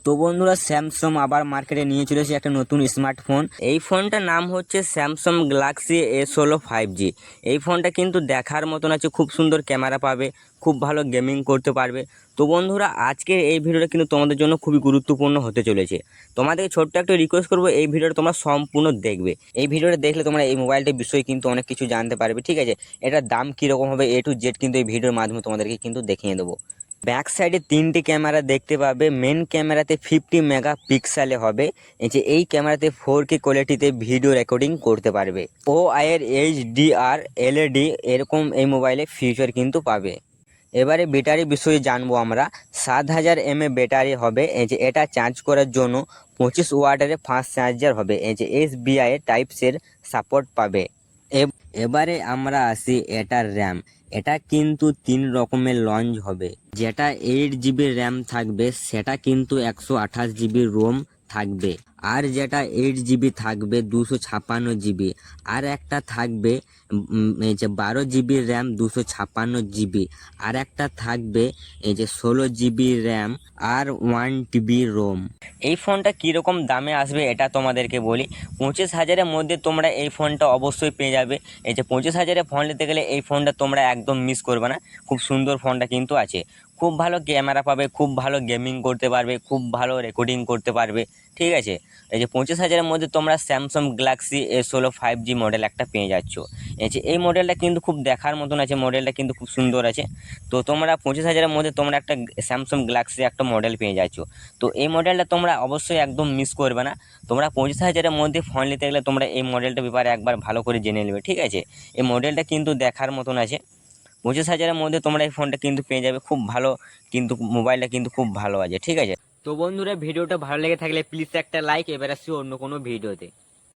তো বন্ধুরা, স্যামসাং আবার মার্কেটে নিয়ে চলেছে একটা নতুন স্মার্টফোন। এই ফোনটার নাম হচ্ছে স্যামসাং গ্যালাক্সি S16 5G। এই ফোনটা কিন্তু দেখার মতন আছে, খুব সুন্দর ক্যামেরা পাবে, খুব ভালো গেমিং করতে পারবে। তো বন্ধুরা, আজকে এই ভিডিওটা কিন্তু তোমাদের জন্য খুবই গুরুত্বপূর্ণ হতে চলেছে। তোমাদের ছোট্ট একটা রিকোয়েস্ট করবো, এই ভিডিওটা তোমরা সম্পূর্ণ দেখবে। এই ভিডিওটা দেখলে তোমরা এই মোবাইলটার বিষয়ে কিন্তু অনেক কিছু জানতে পারবে, ঠিক আছে। এটার দাম কীরকম হবে A to Z কিন্তু এই ভিডিওর মাধ্যমে তোমাদেরকে কিন্তু দেখিয়ে দেবো। ব্যাক সাইডে 3টি ক্যামেরা দেখতে পাবে। মেন ক্যামেরাতে 50 মেগাপিক্সেলে হবে। এই ক্যামেরাতে 4K কোয়ালিটিতে ভিডিও রেকর্ডিং করতে পারবে। OI এর HDR LED এরকম এই মোবাইলে ফিচার কিন্তু পাবে। এবারে ব্যাটারি বিষয়ে জানবো আমরা। 7000 mAh ব্যাটারি হবে। এটা চার্জ করার জন্য 25 ওয়াটের ফাস্ট চার্জার হবে। SBI টাইপসের সাপোর্ট পাবে। এবারে আমরা আসি এটার র্যাম। এটা কিন্তু 3 রকমের লঞ্চ হবে। যেটা 8 GB র্যাম থাকবে, সেটা কিন্তু 128 GB রোম থাকবে। আর যেটা 8 GB থাকবে 256 GB। আর একটা থাকবে 12 GB র্যাম 256 GB। আর একটা থাকবে 16 GB র্যাম আর 1 TB রোম। এই ফোনটা কীরকম দামে আসবে এটা তোমাদেরকে বলি। 25,000-এর মধ্যে তোমরা এই ফোনটা অবশ্যই পেয়ে যাবে। 25,000-এ ফোন নিতে গেলে এই ফোনটা তোমরা একদম মিস করবে না। খুব সুন্দর ফোনটা কিন্তু আছে, খুব ভালো ক্যামেরা পাবে, খুব ভালো গেমিং করতে পারবে, খুব ভালো রেকর্ডিং করতে পারবে, ঠিক আছে। 25,000-এর মধ্যে তোমরা Samsung Galaxy S16 5G model একটা পেয়ে যাচ্ছ। এই মডেলটা কিন্তু খুব দেখার মতন আছে, মডেলটা কিন্তু খুব সুন্দর আছে। তো তোমরা 25,000-এর মধ্যে তোমরা একটা স্যামসাং গ্যালাক্সি একটা মডেল পেয়ে যাচ্ছ। তো এই মডেলটা তোমরা অবশ্যই একদম মিস করবে না। তোমরা 25,000-এর মধ্যে ফোন নিতে গেলে তোমরা এই মডেলটার ব্যাপারে একবার ভালো করে জেনে নেবে, ঠিক আছে। এই মডেলটা কিন্তু দেখার মতন আছে। 25,000-এর মধ্যে তোমরা এই ফোনটা কিন্তু পেয়ে যাবে, খুব ভালো কিন্তু মোবাইলটা কিন্তু খুব ভালো আছে, ঠিক আছে। তো বন্ধুরা, ভিডিওটা ভালো লেগে থাকলে প্লিজ একটা লাইক। এবার আসছি অন্য কোনো ভিডিওতে।